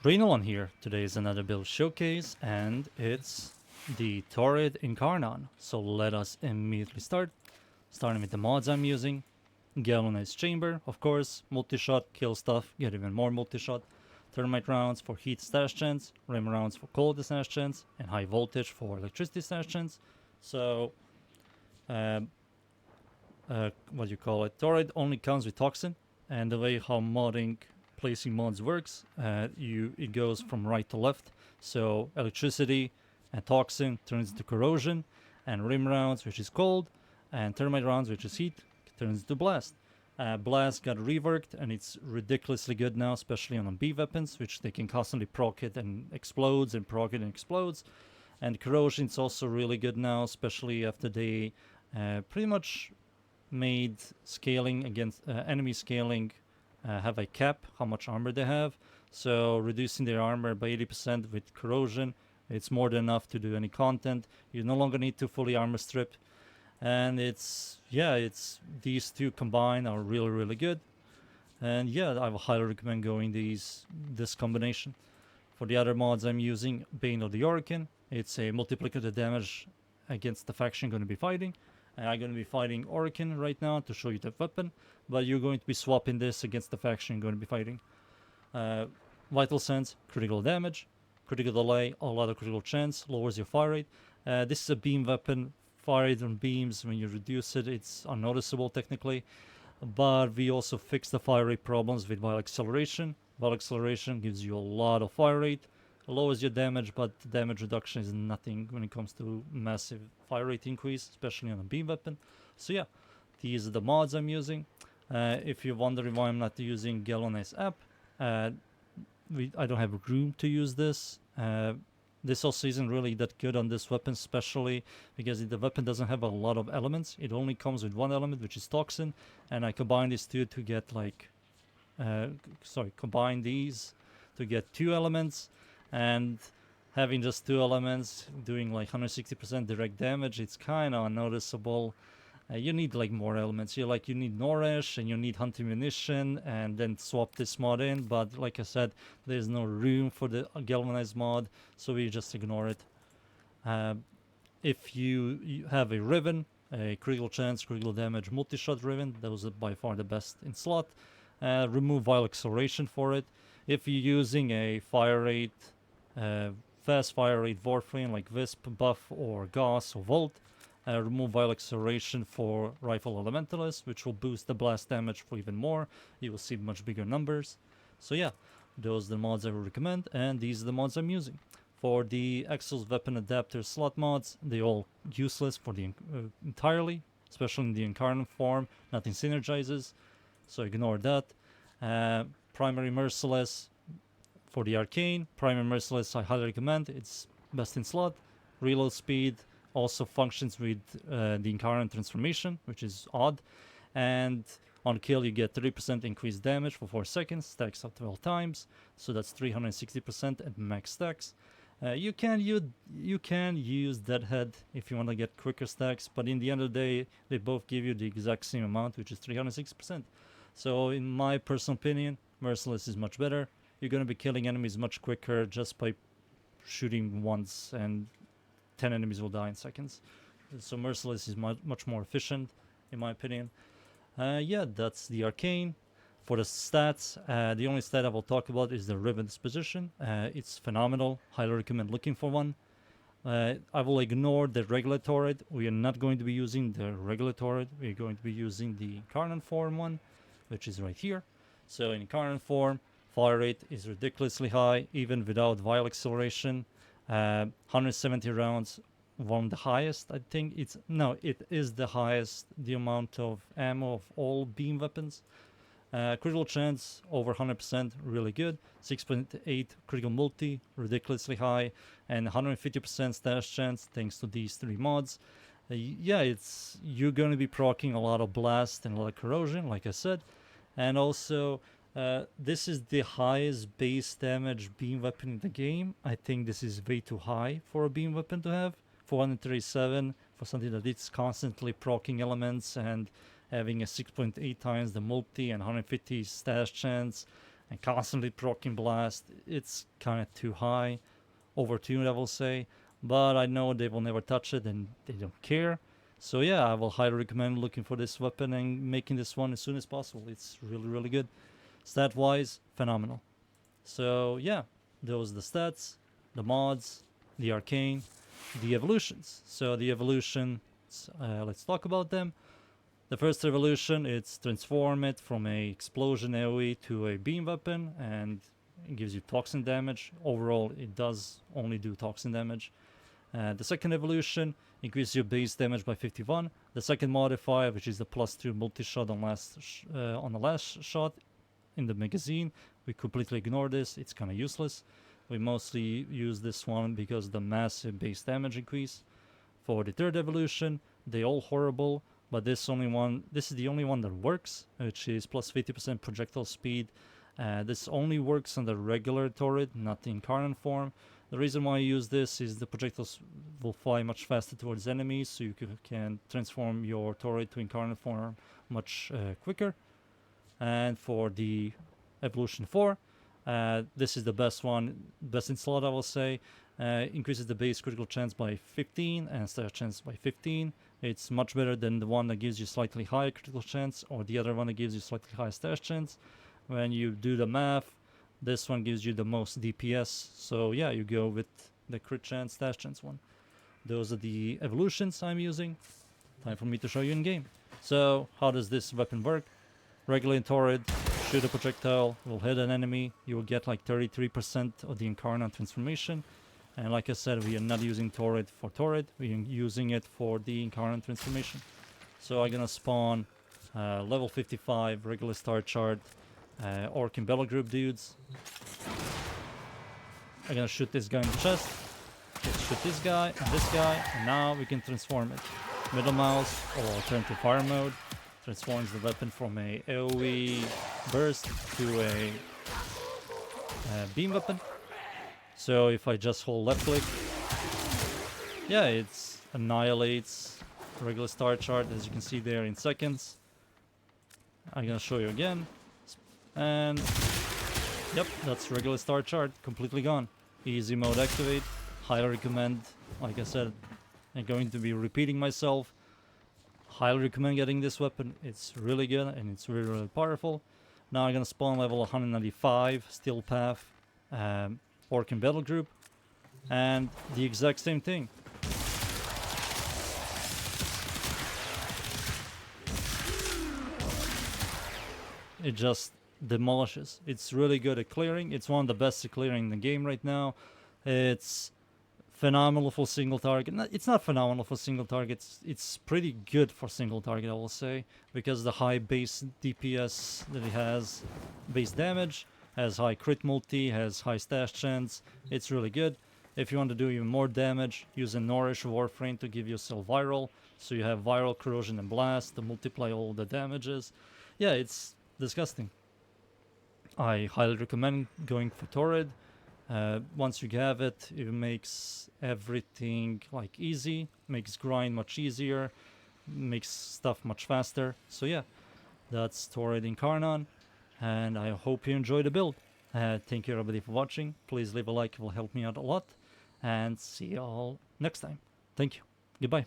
Rainollon here. Today is another build showcase and it's the Torid Incarnon. So let us immediately start. Starting with the mods I'm using. Galvanized Chamber, of course, multi-shot, kill stuff, get even more multi-shot. Thermite rounds for heat stash chance, rim rounds for cold stash chance, and high voltage for electricity stash chance. So, what do you call it? Torid only comes with Toxin, and the way how modding placing mods works, it goes from right to left. So electricity and toxin turns into corrosion, and rim rounds, which is cold, and thermite rounds, which is heat, turns into blast. Blast got reworked, and it's ridiculously good now, especially on B weapons, which they can constantly proc it and explodes, and proc it and explodes. And corrosion is also really good now, especially after they pretty much made scaling against enemy scaling have a cap how much armor they have, so reducing their armor by 80% with corrosion, it's more than enough to do any content. You no longer need to fully armor strip, and it's these two combined are really good. And yeah, I would highly recommend going this combination. For the other mods I'm using, Bane of the Hurricane, it's a multiplicative damage against the faction going to be fighting. I'm going to be fighting Hurricane right now to show you the weapon, but you're going to be swapping this against the faction you're going to be fighting. Vital Sense, critical damage, critical delay, a lot of critical chance, lowers your fire rate. This is a beam weapon, fire rate on beams, when you reduce it, it's unnoticeable technically, but we also fix the fire rate problems with Vile Acceleration. Vile Acceleration gives you a lot of fire rate, lowers your damage, but damage reduction is nothing when it comes to massive fire rate increase, especially on a beam weapon. So yeah, these are the mods I'm using. If you're wondering why I'm not using Galvanized app, I don't have room to use this. This also isn't really that good on this weapon, especially because the weapon doesn't have a lot of elements. It only comes with one element, which is Toxin, and I combine these two to get combine these to get two elements. And having just two elements doing like 160% direct damage, it's kind of unnoticeable. You need like more elements. You need Nourish and you need Hunting Munition, and then swap this mod in. But like I said, there's no room for the Galvanized mod, so we just ignore it. If you have a Riven, a critical chance, critical damage, multi-shot Riven, those are by far the best in slot. Remove Vile Acceleration for it. If you're using a fire rate, fast fire rate Warframe like Wisp, Buff, or Gauss, or Volt, remove Vile Acceleration for Rifle Elementalist, which will boost the blast damage for even more. You will see much bigger numbers. So yeah, those are the mods I would recommend, and these are the mods I'm using. For the Exos Weapon Adapter slot mods, they're all useless for the entirely, especially in the Incarnon form. Nothing synergizes, so ignore that. Primary Merciless for the Arcane. Primary Merciless I highly recommend. It's best in slot. Reload speed also functions with the Incarnon transformation, which is odd. And on kill you get 30% increased damage for 4 seconds, stacks up 12 times, so that's 360% at max stacks. You can use Deadhead if you want to get quicker stacks, but in the end of the day they both give you the exact same amount, which is 360%. So in my personal opinion, Merciless is much better. You're going to be killing enemies much quicker just by shooting once, and 10 enemies will die in seconds. So Merciless is much more efficient, in my opinion. Yeah, that's the Arcane. For the stats, the only stat I will talk about is the Riven Disposition. It's phenomenal. Highly recommend looking for one. I will ignore the regular Torid. We are not going to be using the regular Torid. We are going to be using the Incarnon form one, which is right here. So in Incarnon form, fire rate is ridiculously high, even without Vile Acceleration. 170 rounds, one of the highest, I think. It is the highest, the amount of ammo of all beam weapons. Critical chance over 100%, really good. 6.8 critical multi, ridiculously high, and 150% stash chance thanks to these three mods. You're going to be proccing a lot of blast and a lot of corrosion, like I said. And also, this is the highest base damage beam weapon in the game. I think this is way too high for a beam weapon to have. 437 for something that it's constantly proccing elements and having a 6.8 times the multi and 150 stash chance. and constantly proccing blast, it's kind of too high, overtuned I will say, but I know they will never touch it and they don't care. So yeah, I will highly recommend looking for this weapon and making this one as soon as possible. It's really, really good. Stat wise, phenomenal. So yeah, those are the stats, the mods, the arcane, the evolutions. So the evolutions, let's talk about them. The first evolution, it's transform it from a explosion AoE to a beam weapon, and it gives you toxin damage. Overall, it does only do toxin damage. The second evolution increases your base damage by 51. The second modifier, which is the +2 multi-shot on the last shot in the magazine, we completely ignore this. It's kind of useless. We mostly use this one because of the massive base damage increase. For the third evolution, they all horrible, but this is the only one that works, which is plus 50% projectile speed. This only works on the regular Torid, not the Incarnon form. The reason why I use this is the projectiles will fly much faster towards enemies, so you can transform your Torid to Incarnon form much quicker. And for the Evolution 4, this is the best in slot I will say. Increases the base critical chance by 15 and stash chance by 15. It's much better than the one that gives you slightly higher critical chance or the other one that gives you slightly higher stash chance. When you do the math, this one gives you the most DPS, so yeah, you go with the crit chance, stash chance one. Those are the evolutions I'm using. Time for me to show you in game. So how does this weapon work? Regular Torid, shoot a projectile, will hit an enemy, you will get like 33% of the Incarnon transformation. And like I said, we are not using Torid for Torid, we are using it for the Incarnon transformation. So I'm gonna spawn level 55 regular star chart Orc and Bellow group dudes. I'm gonna shoot this guy in the chest. Let's shoot this guy, and now we can transform it. Middle mouse or turn to fire mode. Transforms the weapon from a AoE burst to a beam weapon. So if I just hold left click, yeah, it annihilates regular star chart, as you can see there, in seconds. I'm gonna show you again. And yep, that's regular star chart, completely gone. Easy mode activate, highly recommend. Like I said, I'm going to be repeating myself. Highly recommend getting this weapon, it's really good and it's really, really powerful. Now I'm gonna spawn level 195, Steel Path, Orc and Battle Group, and the exact same thing. It just demolishes. It's really good at clearing. It's one of the best at clearing in the game right now. It's phenomenal for single target. It's not phenomenal for single targets. It's pretty good for single target, I will say, because the high base DPS that it has, base damage, has high crit multi, has high stash chance. It's really good. If you want to do even more damage, use a Nourish Warframe to give yourself viral, so you have viral, corrosion, and blast to multiply all the damages. Yeah, it's disgusting. I highly recommend going for Torid. Once you have it, it makes everything like easy, makes grind much easier, makes stuff much faster. So yeah, that's Torid Incarnon, and I hope you enjoy the build. Thank you everybody for watching. Please leave a like, it will help me out a lot, and see you all next time. Thank you. Goodbye.